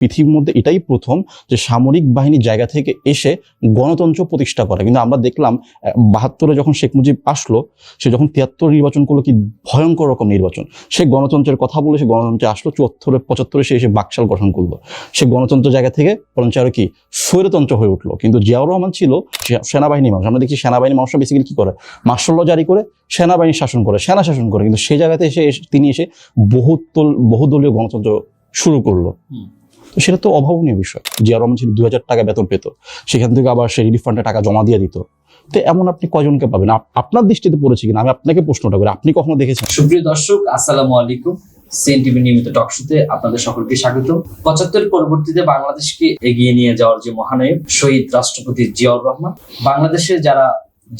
পৃথিবীর মধ্যে এটাই প্রথম যে সামরিক বাহিনীর জায়গা থেকে এসে গণতন্ত্র প্রতিষ্ঠা করে। কিন্তু আমরা দেখলাম ৭২-এ যখন শেখ মুজিব আসলো, সে যখন ৭৩ নির্বাচন করলো, কি ভয়ঙ্কর রকম নির্বাচন। সে গণতন্ত্রের কথা বলে সে গণতন্ত্রে আসলো, ৭৪-৭৫ সে এসে বাকশাল গঠন করলো। সে গণতন্ত্র জায়গা থেকে বরঞ্চ আরো কি স্বৈরতন্ত্র হয়ে উঠলো। কিন্তু জিয়াউর রহমান ছিল সেনাবাহিনী মানুষ। আমরা দেখি সেনাবাহিনী মানুষরা বেসিক্যালি কি করে, মার্শাল ল জারি করে সেনাবাহিনী শাসন করে, সেনা শাসন করে। কিন্তু সেই জায়গাতে তিনি এসে বহুদলীয় গণতন্ত্র শুরু করলো। তো সেটা তো অভাবনীয় বিষয়। জিয়াউর রহমান ছিল ২,০০০ টাকা বেতন পেত, সেখান থেকে আবার সে রিলিফ ফান্ডে টাকা জমা দিয়ে দিত। তো এমন আপনি কয়জনকে পাবেন? আপনার দৃষ্টিতে পড়েছে কিনা আমি আপনাকে প্রশ্নটা করি, আপনি কখনো দেখেছেন? সুপ্রিয় দর্শক, আসসালামু আলাইকুম। সিএনটিভি নিয়মিত টক শোতে আপনাদের সকলকে স্বাগত। ৭৫ পরবর্তীতে বাংলাদেশকে এগিয়ে নিয়ে যাওয়ার যে মহানায়ক শহীদ রাষ্ট্রপতি জিয়াউর রহমান, বাংলাদেশের যারা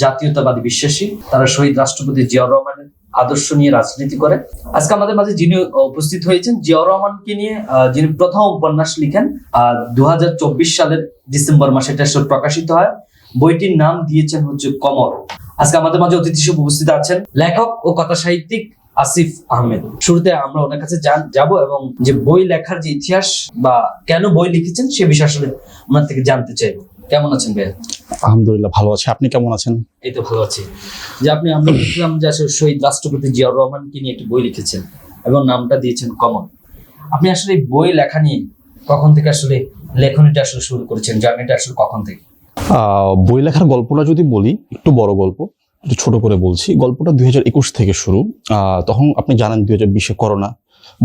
জাতীয়তাবাদী বিশ্বাসী তারা শহীদ রাষ্ট্রপতি জিয়াউর রহমানের আদর্শ নিয়ে রাজনীতি করে। আজকে আমাদের মাঝে যিনি উপস্থিত হয়েছেন, জিয়াউর রহমানকে নিয়ে যিনি প্রথম উপন্যাস লিখেন ২০২৪ সালের ডিসেম্বর মাসে এটা প্রকাশিত হয়। বইটির নাম দিয়েছেন হচ্ছে কমল। আজকে আমাদের মাঝে অতিথি হিসেবে উপস্থিত আছেন লেখক ও কথা সাহিত্যিক আসিফ আহমেদ। শুরুতে আমরা ওনার কাছে যাব এবং যে বই লেখার যে ইতিহাস বা কেন বই লিখেছেন সে বিষয়ে আসলে ওনার থেকে জানতে চাই। কেমন আছেন ভাইয়া? আলহামদুলিল্লাহ ভালো আছি, আপনি কেমন আছেন? এই তো ভালো আছি। যে আমরা দেখলাম যে আসলে শহীদ রাষ্ট্রপতি জিয়াউর রহমানকে নিয়ে একটি বই লিখেছেন এবং নামটা দিয়েছেন কমল। আপনি আসলে এই বই লেখা নিয়ে কখন থেকে আসলে লেখনীটা আসলে শুরু করেছেন, জার্নিটা আসলে কখন থেকে? বই লেখার গল্পটা যদি বলি, একটু বড় গল্প, একটু ছোট করে বলছি। গল্পটা ২০২১ থেকে শুরু। তখন আপনি জানেন ২০২০-এ করোনা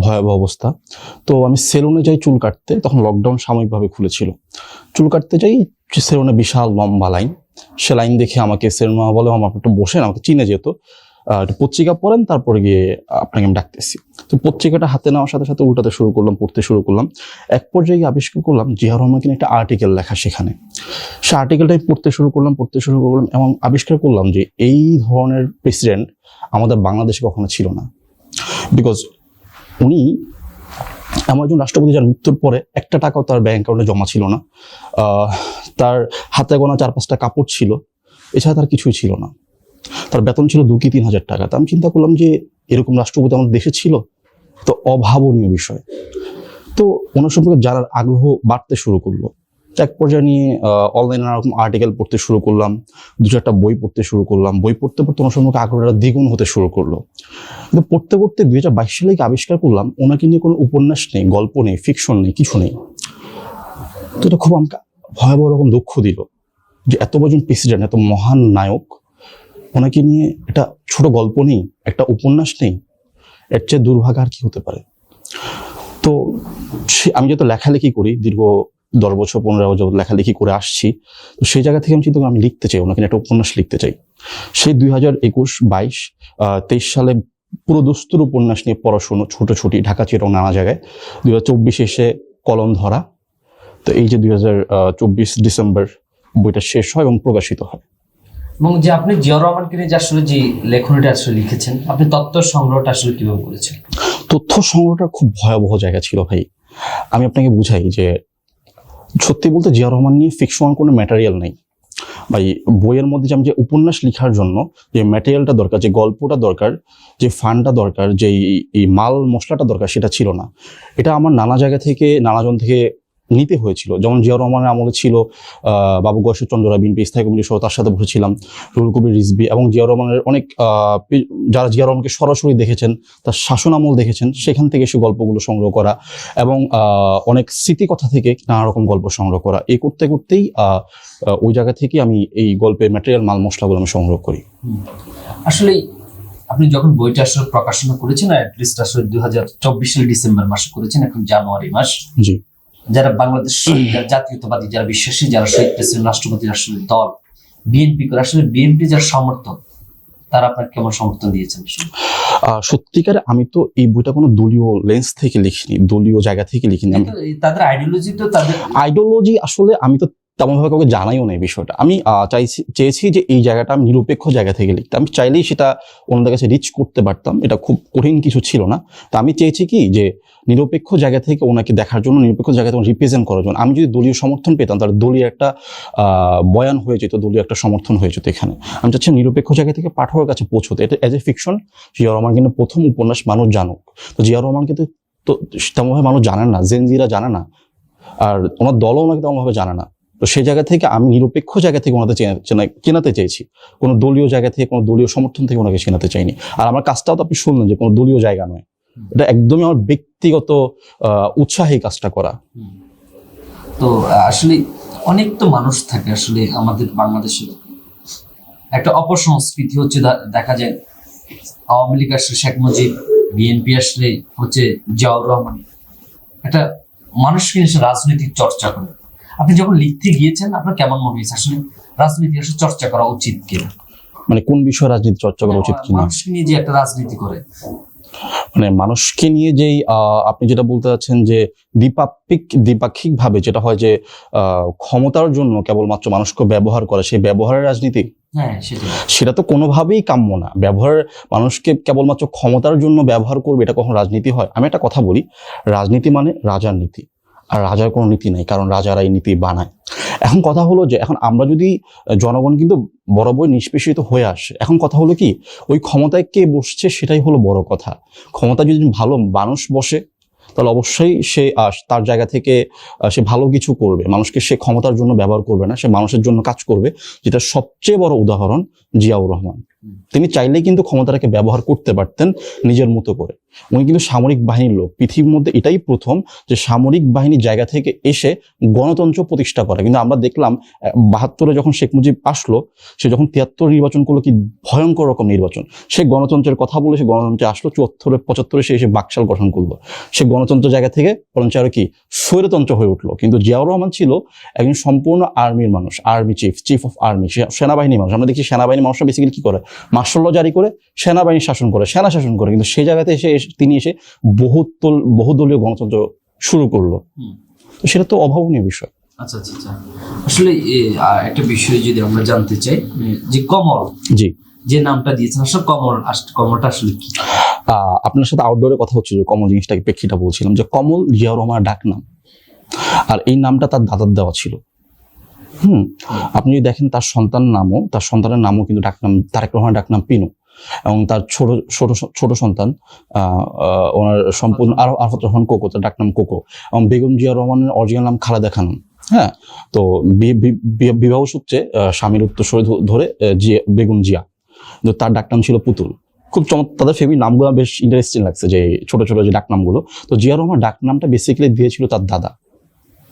ভয়াবহ অবস্থা। তো আমি সেলুনে যাই চুল কাটতে, তখন লকডাউন সাময়িকভাবে খুলেছিল। চুল কাটতে যাই, সেলুনে বিশাল লম্বা লাইন। সে লাইন দেখে আমাকে সেলুন বলে, আমার একটু বসেন, আমাকে চিনে যেত, একটু পত্রিকা পড়েন, তারপরে গিয়ে আপনাকে আমি ডাকতেছি। তো পত্রিকাটা হাতে নেওয়ার সাথে সাথে উল্টাতে শুরু করলাম, পড়তে শুরু করলাম। এক পর্যায়ে আবিষ্কার করলাম জিয়াউর রহমানকে নিয়ে একটা আর্টিকেল লেখা সেখানে। সে আর্টিকেলটাই পড়তে শুরু করলাম এবং আবিষ্কার করলাম যে এই ধরনের প্রেসিডেন্ট আমাদের বাংলাদেশে কখনো ছিল না। বিকজ উনি এমন একজন রাষ্ট্রপতি যার মৃত্যুর পরে একটা টাকাও তার ব্যাংক অ্যাকাউন্টে জমা ছিল না, তার হাতে গোনা ৪-৫টা কাপড় ছিল, এছাড়া তার কিছুই ছিল না। তার বেতন ছিল ২-৩ হাজার টাকা। তো আমি চিন্তা করলাম যে এরকম রাষ্ট্রপতি আমাদের দেশে ছিল, তো অভাবনীয় বিষয়। তো ওনার সম্পর্কে জানার আগ্রহ বাড়তে শুরু করলো। এক পর্যায়ে নিয়ে অনলাইনে নানা রকম আর্টিকেল পড়তে শুরু করলাম, ২-৪টা বই পড়তে শুরু করলাম। বই পড়তে পড়তে ওনার সম্পর্কে আগ্রহটা দ্বিগুণ হতে শুরু করলো। কিন্তু পড়তে পড়তে ২০২২ সালে আবিষ্কার করলাম ওনাকে নিয়ে কোনো উপন্যাস নেই, গল্প নেই, ফিকশন নেই, কিছু নেই। তো এটা খুব আমাকে ভয়াবহ রকম দুঃখ দিল যে এত বড় প্রেসিডেন্ট, এত মহান নায়ক, ওনাকে নিয়ে একটা ছোট গল্প নেই, একটা উপন্যাস নেই। এর চেয়ে দুর্ভাগ্য আর কি হতে পারে? তো আমি যেহেতু লেখালেখি করি, দীর্ঘ ১০ বছর ১৫ বছর লেখালেখি করে আসছি, তো সেই জায়গা থেকে আমি চিন্তা করি আমি লিখতে চাই, ওনাকে একটা উপন্যাস লিখতে চাই। সেই ২০২১-২২-২৩ সালে পুরো দস্তুর উপন্যাস নিয়ে পড়াশুনো, ছোটাছুটি, ঢাকা চিরং নানা জায়গায়। ২০২৪ এসে কলম ধরা। তো এই যে ২০২৪ ডিসেম্বর বইটা শেষ হয় এবং প্রকাশিত হয়। এবং যে আপনি জিয়াউর রহমানকে নিয়ে যে আসলে যে লেখনীটা আসলে লিখেছেন, আপনি তথ্য সংগ্রহটা আসলে কিভাবে করেছেন? তথ্য সংগ্রহটা খুব ভয়াবহ জায়গা ছিল ভাই। আমি আপনাকে বুঝাই যে সত্যি বলতে জিয়াউর রহমান নিয়ে ফিকশন কোনো ম্যাটেরিয়াল নেই ভাই। বইয়ের মধ্যে যে আমি যে উপন্যাস লেখার জন্য যে ম্যাটেরিয়ালটা দরকার, যে গল্পটা দরকার, যে ফান্ডটা দরকার, যে এই মাল মশলাটা দরকার, সেটা ছিল না। এটা আমার নানা জায়গা থেকে, নানাজন থেকে নিতে হয়েছিল। যেমন জিয়াউর রহমানের আমলে ছিল বাবু গয়েশ্বরচন্দ্র রায়, বিএনপি স্থায়ী কমিটির সহ, তার সাথে বসেছিলাম রুহুল কবির রিজভী, এবং জিয়াউর রহমানের অনেক যারা জিয়াউর রহমানকে সরাসরি দেখেছেন, তার শাসন আমল দেখেছেন, সেখান থেকে সে গল্পগুলো সংগ্রহ করা এবং অনেক স্মৃতিকথা থেকে নানা রকম গল্প সংগ্রহ করা। এই করতে করতেই ওই জায়গা থেকে আমি এই গল্পের ম্যাটেরিয়াল মাল মশলাগুলো আমি সংগ্রহ করি। আসলে আপনি যখন বইটা আসলে প্রকাশনা করেছেন, অ্যাটলিস্ট আসলে ২০২৪ সালের ডিসেম্বর মাসে করেছেন, এখন জানুয়ারি মাস। জি, যারা বাংলাদেশ জাতীয়তাবাদী, যারা বিশ্বাসী, যারা শহীদ প্রেসিডেন্ট রাষ্ট্রপতির আসলে দল বিএনপি করে, আসলে বিএনপি যারা সমর্থক, তারা আপনার কেমন সমর্থন দিয়েছেন? সত্যিকারে আমি তো এই বইটা কোনো দলীয় লেন্স থেকে লিখিনি, দলীয় জায়গা থেকে লিখিনি। তাদের আইডিওলজি তো তাদের আইডিওলজি আসলে আমি তো তেমনভাবে কাউকে জানাইও নেই বিষয়টা। আমি চেয়েছি যে এই জায়গাটা আমি নিরপেক্ষ জায়গা থেকে লিখতে। আমি চাইলেই সেটা ওনাদের কাছে রিচ করতে পারতাম, এটা খুব কঠিন কিছু ছিল না। তো আমি চেয়েছি কি যে নিরপেক্ষ জায়গা থেকে ওনাকে দেখার জন্য, নিরপেক্ষ জায়গা থেকে রিপ্রেজেন্ট করার জন্য। আমি যদি দলীয় সমর্থন পেতাম তাহলে দলীয় একটা বয়ান হয়ে যেত, দলীয় একটা সমর্থন হয়ে যেত। এখানে আমি চাচ্ছি নিরপেক্ষ জায়গা থেকে পাঠকের কাছে পৌঁছতে। এটা as a fiction. Ziaur Rahman কিন্তু প্রথম উপন্যাস মানুষ জানুক। তো জিয়াউর রহমানকে তো তেমনভাবে মানুষ জানেন না, জেনজিরা জানে না। আর ওনার দলও ওনাকে তেমনভাবে জানে না। তো সেই জায়গা থেকে আমি নিরপেক্ষ জায়গা থেকে ওনাদের চেনাতে চাইছি, কোনো দলীয় জায়গা থেকে, কোনো দলীয় সমর্থন থেকে ওনাকে চেনাতে চাইনি। আর আমার কাজটাও তো আপনি শুনলেন যে কোনো দলীয় জায়গা নয়, এটা একদমই আমার ব্যক্তিগত উৎসাহে কাজটা করা। তো আসলে অনেক তো মানুষ থাকে আসলে আমাদের বাংলাদেশে, একটা অপসংস্কৃতি হচ্ছে দেখা যায় আওয়ামী লীগ আসলে শেখ মুজিব, বিএনপি আসলে হচ্ছে জিয়াউর রহমান, একটা মানুষকে এসে রাজনৈতিক চর্চা করে। আপনি যখন লিখতে গিয়েছেন আপনার কেমন মনে হয়েছে আসলে রাজনীতি আসলে চর্চা করা উচিত কিনা? মানে কোন বিষয়ে রাজনীতি চর্চা করা উচিত কিনা? মানুষকে নিয়ে যে একটা রাজনীতি করে, মানে মানুষকে নিয়ে যেই আপনি যেটা বলতে চাচ্ছেন যে দ্বিপাক্ষিক ভাবে যেটা হয় যে ক্ষমতার জন্য কেবলমাত্র মানুষকে ব্যবহার করে, সেই ব্যবহারের রাজনীতি, হ্যাঁ সেটা তো কোনোভাবেই কাম্য না। মানুষকে কেবলমাত্র ক্ষমতার জন্য ব্যবহার করবে, এটা কখন রাজনীতি হয়? আমি একটা কথা বলি, রাজনীতি মানে রাজার নীতি, আর রাজার কোনো নীতি নেই, কারণ রাজারা এই নীতি বানায়। এখন কথা হলো যে এখন আমরা যদি জনগণ কিন্তু বরাবর নিষ্পেষিত হয়ে আসে, এখন কথা হলো কি ওই ক্ষমতায় কে বসছে সেটাই হলো বড় কথা। ক্ষমতা যদি ভালো মানুষ বসে তাহলে অবশ্যই সে তার জায়গা থেকে সে ভালো কিছু করবে, মানুষকে সে ক্ষমতার জন্য ব্যবহার করবে না, সে মানুষের জন্য কাজ করবে। যেটা সবচেয়ে বড় উদাহরণ জিয়াউর রহমান। তিনি চাইলেই কিন্তু ক্ষমতাটাকে ব্যবহার করতে পারতেন নিজের মতো করে। উনি কিন্তু সামরিক বাহিনীর লোক, পৃথিবীর মধ্যে এটাই প্রথম যে সামরিক বাহিনীর জায়গা থেকে এসে গণতন্ত্র প্রতিষ্ঠা করে। কিন্তু আমরা দেখলাম ৭২-এ যখন শেখ মুজিব আসলো, সে যখন ৭৩ নির্বাচন করলো, কি ভয়ঙ্কর রকম নির্বাচন। সে গণতন্ত্রের কথা বলে সে গণতন্ত্রে আসলো, ৭৪-৭৫ সে এসে বাকশাল গঠন করলো। সে গণতন্ত্র জায়গা থেকে বরঞ্চ আরো কি স্বৈরতন্ত্র হয়ে উঠলো। কিন্তু জিয়াউর রহমান ছিল একজন সম্পূর্ণ আর্মির মানুষ, আর্মি চিফ অফ আর্মি, সেনাবাহিনী মানুষ। আমরা দেখি সেনাবাহিনী মানুষরা বেসিক্যালি কি করে, মার্শাল ল জারি করে সেনাবাহিনী শাসন করে, সেনা শাসন করে। কিন্তু সেই জায়গাতে তিনি এসে বহুদলীয় গণতন্ত্র শুরু করলো। তো সেটা তো অভাবনীয় বিষয়। আচ্ছা আচ্ছা আচ্ছা, আসলে একটা বিষয় যদি আমরা জানতে চাই যে কমল, জি, যে নামটা দিয়েছেন আসলে কমলটা আসলে কি? আপনার সাথে আউটডোরে কথা হচ্ছে যে কমল জিনিসটাকে প্রেক্ষিটা বলছিলাম যে কমল জিয়াউর রহমানের ডাক নাম, আর এই নামটা তার দাদার দেওয়া ছিল। আপনি যদি দেখেন তার সন্তানের নামও কিন্তু ডাকনাম তারেক রহমানের ডাকনাম পিনু, এবং তার ছোট সন্তান ওনার সম্পূর্ণ আরাফাত রহমান কোকো, তার ডাকনাম কোকো। এবং বেগম জিয়া রহমানের অরিজিনাল নাম খালেদা খানম। হ্যাঁ, তো বিবাহ সূত্রে স্বামীর উত্তরসূরি ধরে বেগম জিয়া, তার ডাকনাম ছিল পুতুল। খুব তাদের ফ্যামিলির নামগুলো বেশ ইন্টারেস্টিং লাগছে, যে ছোট ছোট যে ডাকনামগুলো। তো জিয়া রহমান ডাকনামটা বেসিক্যালি দিয়েছিল তার দাদা।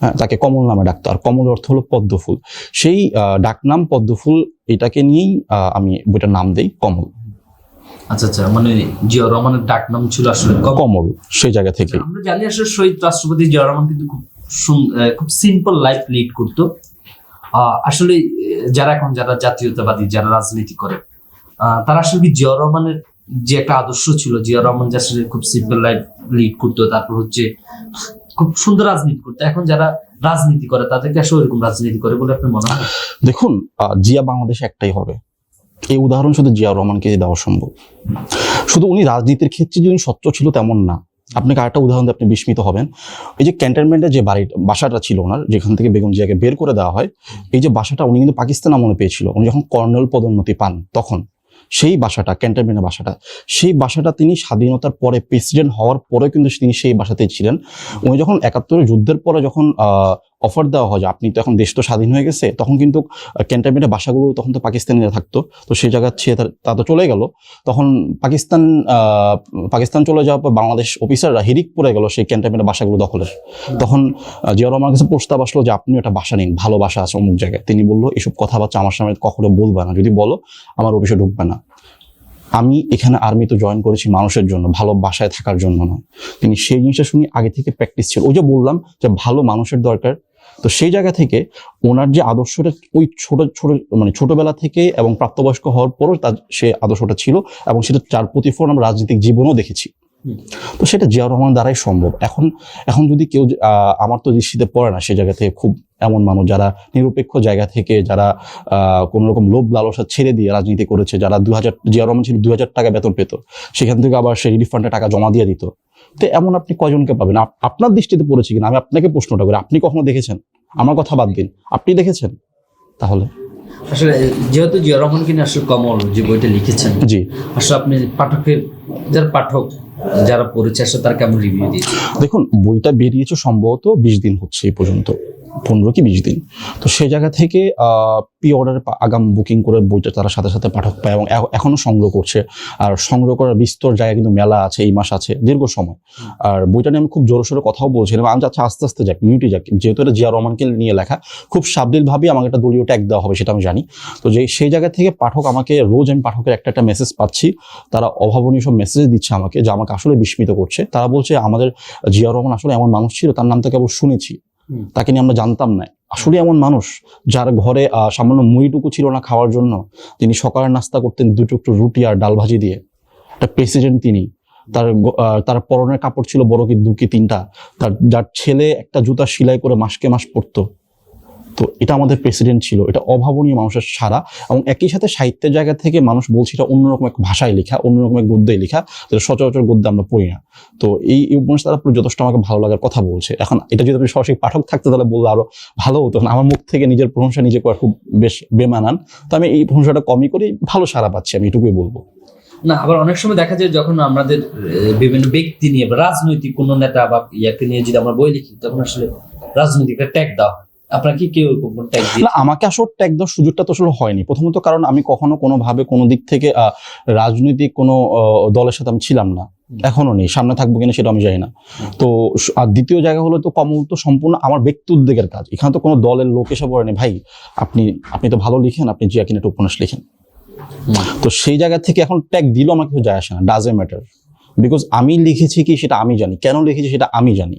হ্যাঁ, তাকে কমল নামে ডাকতো, আর কমল অর্থ হলো পদ্মফুল। সেই ডাকনাম পদ্মফুল, এটাকে নিয়েই আমি বইটার নাম দেই কমল। আচ্ছা আচ্ছা, মানে জিয়াউর রহমানের ডাকনাম ছিল আসলে কমল। সেই জায়গা থেকে আমরা জানি আসলে শহীদ রাষ্ট্রপতি জিয়াউর রহমান কিন্তু খুব সিম্পল লাইফ লিড করতো। আসলে যারা জাতীয়তাবাদী, যারা রাজনীতি করে, তারা আসলে কি জিয়াউর রহমানের যে একটা আদর্শ ছিল, জিয়াউর রহমান যে আসলে খুব সিম্পল লাইফ লিড করতো, তারপর হচ্ছে খুব সুন্দর রাজনীতি করতো, এখন যারা রাজনীতি করে তাদেরকে আসলে ওইরকম রাজনীতি করে বলে আপনার মনে হয়? দেখুন, জিয়া বাংলাদেশে একটাই হবে, এই উদাহরণ শুধু জিয়াউর রহমানকে দেওয়া সম্ভব। শুধু উনি রাজনীতির ক্ষেত্রে যে উনি স্বচ্ছ ছিল তেমন না। আপনাকে আরেকটা উদাহরণ দিয়ে আপনি বিস্মিত হবেন। এই যে ক্যান্টনমেন্টের যে বাসাটা ছিল ওনার, যেখান থেকে বেগম জিয়াকে বের করে দেওয়া হয়, এই যে বাসাটা উনি কিন্তু পাকিস্তান আমলে পেয়েছিল। উনি যখন কর্নেল পদোন্নতি পান তখন সেই বাসাটা, ক্যান্টনমেন্টের বাসাটা, সেই বাসাটা তিনি স্বাধীনতার পরে প্রেসিডেন্ট হওয়ার পরে কিন্তু তিনি সেই বাসাতেই ছিলেন। উনি যখন ৭১ যুদ্ধের পরে যখন অফার দেওয়া হয় যে আপনি তো এখন দেশ তো স্বাধীন হয়ে গেছে, তখন কিন্তু ক্যান্টনমেন্টের বাসাগুলো তখন তো পাকিস্তানিরা থাকতো। তো সেই জায়গা ছেড়ে তা তো চলে গেল। তখন পাকিস্তান চলে যাওয়ার পর বাংলাদেশ অফিসাররা হিরিক পড়ে গেল সেই ক্যান্টনমেন্টের বাসাগুলো দখলের। তখন জিয়াউর রহমানের কাছে প্রস্তাব আসলো যে আপনি একটা বাসা নিন, ভালো বাসা আছে অমুক জায়গায়। তিনি বললো এসব কথাবার্তা আমার সামনে কখনো বলবে না, যদি বলো আমার অফিসে ঢুকবে না। আমি এখানে আর্মিতে জয়েন করেছি মানুষের জন্য, ভালো বাসায় থাকার জন্য নয়। তিনি সেই জিনিসটা শুনি আগে থেকে প্র্যাকটিস ছিল। ওই যে বললাম যে ভালো মানুষের দরকার, তো সেই জায়গা থেকে ওনার যে আদর্শটা ওই ছোটবেলা থেকে এবং প্রাপ্তবয়স্ক হওয়ার পরও তার সে আদর্শটা ছিল, এবং সেটা যার প্রতিফলন আমরা রাজনৈতিক জীবনেও দেখেছি। তো সেটা জিয়াউর রহমান দ্বারাই সম্ভব। এখন যদি কেউ, আমার তো দৃষ্টিতে পড়ে না সেই জায়গা থেকে খুব এমন মানুষ যারা নিরপেক্ষ জায়গা থেকে, যারা কোন রকম লোভ লালসা ছেড়ে দিয়ে রাজনীতি করেছে, যারা জিয়াউর রহমান ছিল ২০০০ টাকা বেতন পেত, সেখান থেকে আবার সেই রিলিফ ফান্ডে টাকা জমা দিয়ে দিত। তো এমন আপনি কয়জনকে পাবেন? আপনার দৃষ্টিতে পড়েছে কিনা আমি আপনাকে প্রশ্নটা করি, আপনি কখনো দেখেছেন? আমার কথা বাদ দিন, আপনি দেখেছেন? তাহলে আসলে যেহেতু জিয়াউর রহমান কিনে আসলে কমল যে বইটা লিখেছেন, জি, আসলে আপনি পাঠকের যারা পাঠক, যারা পড়েছে আসলে তারা কেমন রিভিউ দিয়েছে? দেখুন, বইটা বেরিয়েছে সম্ভবত 20 দিন হচ্ছে এই পর্যন্ত, 15 কি 20 দিন। তো সেই জায়গা থেকে প্রি অর্ডার আগাম বুকিং করে বইটা তারা সাথে সাথে পাঠক পায় এবং এখনো সংগ্রহ করছে। আর সংগ্রহ করার বিস্তর জায়গা কিন্তু মেলা আছে, এই মাস আছে, দীর্ঘ সময়। আর বইটা নিয়ে আমি খুব জোরে সোরে কথাও বলছিলাম, আমি যাচ্ছি আস্তে আস্তে যাক, মিউটি যাক, যেহেতু এটা জিয়া রহমানকে নিয়ে লেখা, খুব সাবলীলভাবেই আমাকে একটা দলীয় ট্যাগ দেওয়া হবে সেটা আমি জানি। তো সেই জায়গা থেকে পাঠক আমাকে রোজ, আমি পাঠকের একটা মেসেজ পাচ্ছি, তারা অভাবনীয় সব মেসেজ দিচ্ছে আমাকে, যা আমাকে আসলে বিস্মিত করছে। তারা বলছে আমাদের জিয়া রহমান আসলে এমন মানুষ ছিল, তার নাম তো কেবল শুনেছি, তাকে নিয়ে আমরা জানতাম না। আসলে এমন মানুষ যার ঘরে সামান্য মুড়িটুকু ছিল না খাওয়ার জন্য, তিনি সকালের নাস্তা করতেন 2 টুকরো রুটি আর ডাল ভাজি দিয়ে। একটা প্রেসিডেন্ট তিনি, তার পরনের কাপড় ছিল বড় কি 2 কি 3টা, যার ছেলে একটা জুতা সেলাই করে মাসকে মাস পরতো। তো এটা আমাদের প্রেসিডেন্ট ছিল। এটা অভাবনীয় মানুষের সারা। এবং একই সাথে সাহিত্যের জায়গা থেকে মানুষ বলছে এটা অন্যরকম এক ভাষায় লেখা, অন্যরকম এক গদ্যে লেখা, যেটা সচরাচর গদ্যে আমরা পড়ি না। তো এই উপন্যাস তারা যথেষ্ট আমাকে ভালো লাগার কথা বলছে। এখন এটা যদি আপনি সরাসরি পাঠক থাকতে তাহলে বললে আরো ভালো হতো। আমার মুখ থেকে নিজের প্রশংসা নিজে করা খুব বেশ বেমানান। তো আমি এই প্রশংসাটা কমই করি, ভালো সারা পাচ্ছি, আমি এটুকুই বলবো। না, আবার অনেক সময় দেখা যায় যখন আমাদের বিভিন্ন ব্যক্তি নিয়ে বা রাজনৈতিক কোন নেতা বা ইয়াকে নিয়ে যদি আমরা বই লিখি, তখন আসলে রাজনৈতিক একটা ট্যাগ দেওয়া হয়। আপনার কি কেউ ট্যাগ দিয়ে? না, আমাকে আসলে ট্যাগ দেওয়ার সুযোগটা তো আসলে হয়নি। প্রথমত কারণ আমি কখনো কোনোভাবে কোনো দিক থেকে রাজনৈতিক কোনো দলের সাথে আমি ছিলাম না, এখনো নেই, সামনে থাকবো কিনা সেটা আমি জানি না। তো আর দ্বিতীয় জায়গা হলো তো কমল তো সম্পূর্ণ আমার ব্যক্তি উদ্যোগের কাজ। এখানে তো কোনো দলের লোক এসে বলেনি ভাই আপনি তো ভালো লিখেন, আপনি জিয়া কিনে একটা উপন্যাস লিখেন। তো সেই জায়গা থেকে এখন ট্যাগ দিল আমার কিছু যায় আসে না, ডাজন্ট ম্যাটার। বিকজ আমি লিখেছি কি সেটা আমি জানি, কেন লিখেছি সেটা আমি জানি।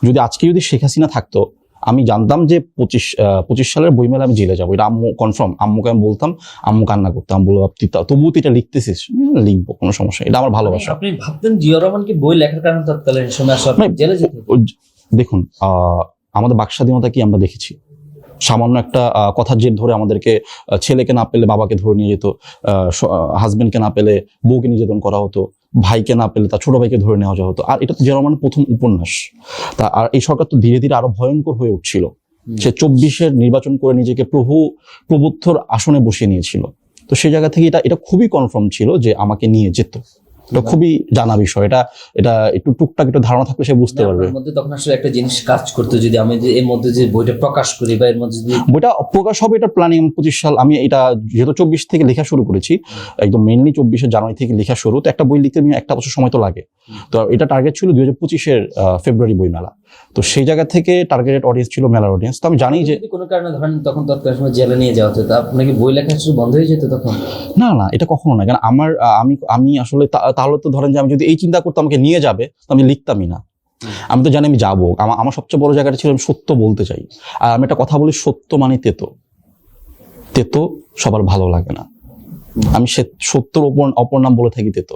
যদি আজকে যদি শেখ হাসিনা থাকতো, আমি জানতাম যে 25 সালের বইমেলা আমি জেলে যাবো, এটা আম্মু কনফার্ম। আম্মুকে আমি বলতাম, আম্মু কান্না করতাম, বলবো তবুও তুই এটা লিখতেছিস, লিখবো, কোনো সমস্যা, এটা আমার ভালোবাসা। আপনি ভাবতেন জিয়া রহমানকে বই লেখার কারণে তৎকালীন সময় আসলে জেলে যেতে হতো? দেখুন, আমাদের বাক স্বাধীনতা কি আমরা দেখেছি? সামান্য একটা কথার জের ধরে আমাদেরকে ছেলেকে না পেলে বাবাকে ধরে নিয়ে যেত, হাজবেন্ডকে না পেলে বউকে নির্যাতন করা হতো, ভাইকে না পেলে তার ছোট ভাইকে ধরে নেওয়া যাওয়া হতো। আর এটা তো জিয়া রহমানের প্রথম উপন্যাস। আর এই সরকার তো ধীরে ধীরে আরো ভয়ঙ্কর হয়ে উঠছিল। সে 24-এর নির্বাচন করে নিজেকে প্রভুত্বর আসনে বসিয়ে নিয়েছিল। তো সেই জায়গা থেকে এটা খুবই কনফার্ম ছিল যে আমাকে নিয়ে যেত। এটা খুবই জানা বিষয়। এটা একটু টুকটাক একটু ধারণা থাকলে সে বুঝতে পারবে। মধ্যে তখন আসলে একটা জিনিস কাজ করতে, যদি আমি যে এর মধ্যে যে বইটা প্রকাশ করি বা এর মধ্যে যদি বইটা প্রকাশ হবে, এটা প্ল্যানিং 25 সাল। আমি এটা যেহেতু 24 থেকে লেখা শুরু করেছি, একদম মেইনলি 24 জানুয়ারি থেকে লেখা শুরু। তো একটা বই লিখতে নিয়ে 1 বছর সময় তো লাগে। তো এটা টার্গেট ছিল 2025-এর ফেব্রুয়ারি বই মেলা। তো সেই জায়গা থেকে টার্গেটেড অডিয়েন্স ছিল মেলার অডিয়েন্স। তো আমি জানি যে কোনো কারণে ধরেন তখন তৎকালীন সময় জেলে নিয়ে যাওয়া হতো, আপনার কি বই লেখা শুরু বন্ধ হয়ে যেত তখন? না, এটা কখনো না। কারণ আমি আসলে তাহলে তো ধরেন যে আমি যদি এই চিন্তা করতাম আমাকে নিয়ে যাবে, তো আমি লিখতামই না। আমি তো জানি আমি যাবো। আমার সবচেয়ে বড় জায়গাটা ছিল আমি সত্য বলতে চাই। আর আমি একটা কথা বলি, সত্য মানে তেতো সবার ভালো লাগে না। আমি সত্যর অপর নাম বলে থাকি তেতো।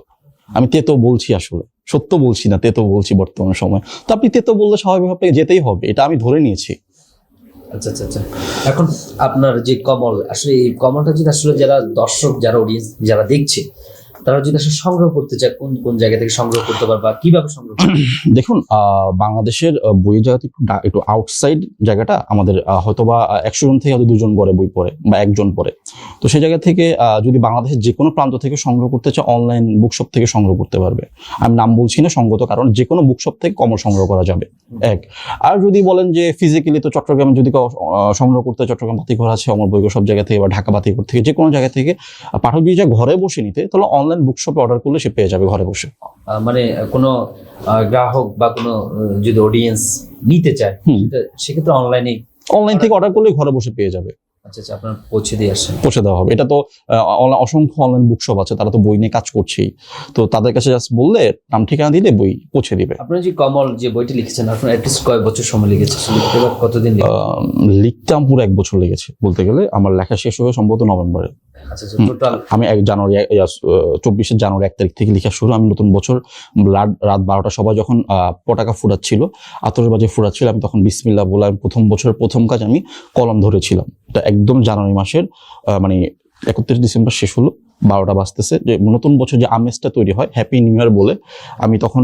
আমি তেতো বলছি, আসলে সত্য বলছি না, তেতো বলছি বর্তমান সময়। তো আপনি তেতো বললে স্বাভাবিকভাবে যেতেই হবে, এটা আমি ধরে নিয়েছি। আচ্ছা। এখন আপনার যে কমল, আসলে এই কমলটা যদি আসলে যারা দর্শক, যারা অডিয়েন্স, যারা দেখছে, তারা যদি আসলে সংগ্রহ করতে চায়, কোন জায়গা থেকে সংগ্রহ করতে পারবে বা কিভাবে সংগ্রহ করবে? দেখুন, বাংলাদেশের বইয়ের জায়গাতে একটু আউটসাইড জায়গাটা আমাদের, হয়তোবা 100 জন থেকে হয়তো 2 জন পড়ে বই পড়ে বা 1 জন পড়ে। তো সেই জায়গা থেকে যদি বাংলাদেশের যে কোনো প্রান্ত থেকে সংগ্রহ করতে চায়, অনলাইন বুকশপ থেকে সংগ্রহ করতে পারবে। আমি নাম বলছি না সঙ্গত কারণ, যে কোনো বুকশপ থেকে কমল সংগ্রহ করা যাবে। আর যদি বলেন যে ফিজিক্যালি, তো চট্টগ্রামে যদি সংগ্রহ করতে, চট্টগ্রাম বাতিঘর আছে আমার বইগুলো সব জায়গা থেকে, বা ঢাকা বাতিঘর থেকে, যে কোনো জায়গা থেকে পাঠক যদি যা ঘরে বসে নিতে, তাহলে অনলাইন বুকশপে অর্ডার করলে সে পেয়ে যাবে ঘরে বসে। মানে কোনো গ্রাহক বা কোনো যদি অডিয়েন্স নিতে চায়, সেক্ষেত্রে অনলাইন থেকে অর্ডার করলে ঘরে বসে পেয়ে যাবে। আচ্ছা, আপনার পৌঁছে দেওয়া হবে। এটা তো অসংখ্য অনলাইন বুকশপ আছে, তারা তো বই নিয়ে কাজ করছেই। তো তাদের কাছে জাস্ট বললে, নাম ঠিকানা দিলে বই পৌঁছে দিবে। আপনার যে কমল যে বইটি লিখেছেন, আপনার অ্যাটলিস্ট কয় বছর সময় লেগেছে লিখতে, বা কতদিন? লিখতে আমার পুরো 1 বছর লেগেছে বলতে গেলে। আমার লেখা শেষ হয়ে সম্ভবত নভেম্বরে। আচ্ছা, টোটাল আমি 24 জানুয়ারি 1 তারিখ থেকে লেখা শুরু। আমি নতুন বছর রাত 12টা সবাই যখন পটাকা ফুটাচ্ছিল, আতশবাজি ফুটাচ্ছিল, আমি তখন বিসমিল্লাহ বলে আমি প্রথম বছরের প্রথম কাজ আমি কলম ধরেছিলাম। এটা একদম জানুয়ারি মাসের মানে 31 ডিসেম্বর শেষ হলো, 12টা বাজতেছে, যে নতুন বছর যে আমেজটা তৈরি হয়, হ্যাপি নিউ ইয়ার বলে, আমি তখন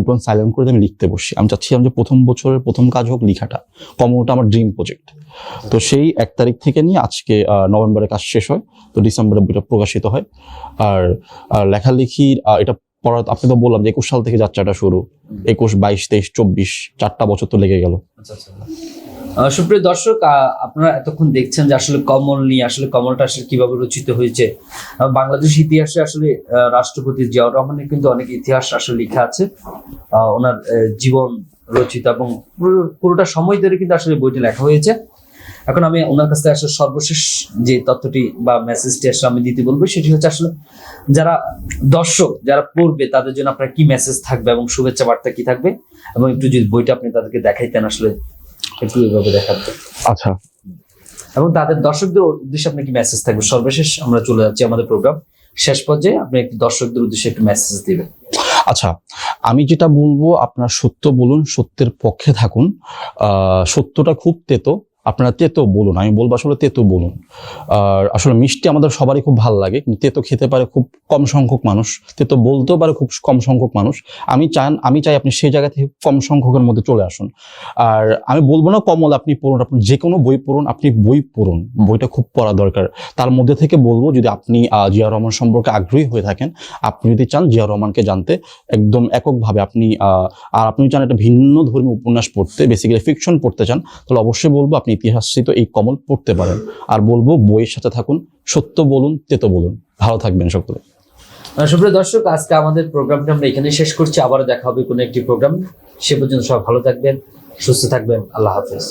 টোন সাইলেন্ট করে আমি লিখতে বসি। আমি চাচ্ছিলাম যে প্রথম বছরের প্রথম কাজ হোক লেখাটা। কমলটা আমার ড্রিম প্রজেক্ট। তো সেই 1 তারিখ থেকে নিয়ে আজকে নভেম্বরে কাজ শেষ হয়, তো ডিসেম্বরে বইটা প্রকাশিত হয়। আর লেখালেখি এটা পড়া, আপনি তো বললাম যে 21 সাল থেকে যাত্রাটা শুরু, 21, 22, 23, 24, 4টা বছর তো লেগে গেল। আচ্ছা আচ্ছা। সুপ্রিয় দর্শক, আপনারা এতক্ষণ দেখছেন যে আসলে কমল নিয়ে, আসলে কমলটা আসলে কিভাবে রচিত হয়েছে। বাংলাদেশ ইতিহাসে আসলে রাষ্ট্রপতি জিয়াউর রহমানের কিন্তু অনেক ইতিহাস আসলে লেখা আছে, ওনার জীবন রচিত, এবং পুরোটা সময় ধরে কিন্তু আসলে বইটি লেখা হয়েছে। এখন আমি ওনার কাছ থেকে আসলে সর্বশেষ যে তথ্যটি বা মেসেজটি আসলে আমি দিতে বলবো, সেটি হচ্ছে আসলে যারা দর্শক, যারা পড়বে, তাদের জন্য আপনার কি মেসেজ থাকবে এবং শুভেচ্ছা বার্তা কি থাকবে, এবং একটু যদি বইটা আপনি তাদেরকে দেখাইতেন, আসলে একটু এভাবে দেখাতেন। আচ্ছা, এবং তাদের দর্শকদের উদ্দেশ্যে আপনার কি মেসেজ থাকবে? সর্বশেষ আমরা চলে যাচ্ছি আমাদের প্রোগ্রাম শেষ পর্যায়ে, আপনি একটু দর্শকদের উদ্দেশ্যে একটু মেসেজ দিবেন। আচ্ছা, আমি যেটা বলবো, আপনার সত্য বলুন, সত্যের পক্ষে থাকুন। সত্যটা খুব তেতো, আপনারা তেতো বলুন, আমি বলবো আসলে তেতো বলুন। আর আসলে মিষ্টি আমাদের সবারই খুব ভালো লাগে, কিন্তু তেতো খেতে পারে খুব কম সংখ্যক মানুষ, তেতো বলতেও পারে খুব কম সংখ্যক মানুষ। আমি চাই আপনি সেই জায়গা থেকে কম সংখ্যকের মধ্যে চলে আসুন। আর আমি বলবো না কমল আপনি পড়ুন, আপনি যে কোনো বই পড়ুন, আপনি বই পড়ুন, বইটা খুব পড়া দরকার। তার মধ্যে থেকে বলবো, যদি আপনি জিয়াউর রহমান সম্পর্কে আগ্রহী হয়ে থাকেন, আপনি যদি চান জিয়াউর রহমানকে জানতে একদম এককভাবে, আর আপনি চান একটা ভিন্ন ধর্মী উপন্যাস পড়তে, বেসিক্যালি ফিকশন পড়তে চান, তাহলে অবশ্যই বলবো আপনি ইতিহাসিত এই কমল পড়তে পারেন। আর বলবো বইয়ের সাথে থাকুন, সত্য বলুন, তেতো বলুন। ভালো থাকবেন সকলে। সুপ্রিয় দর্শক, আজকে আমাদের প্রোগ্রামটা আমরা এখানে শেষ করছি। আবারও দেখা হবে কোনো একটি প্রোগ্রাম। সে পর্যন্ত সব ভালো থাকবেন, সুস্থ থাকবেন। আল্লাহ হাফেজ।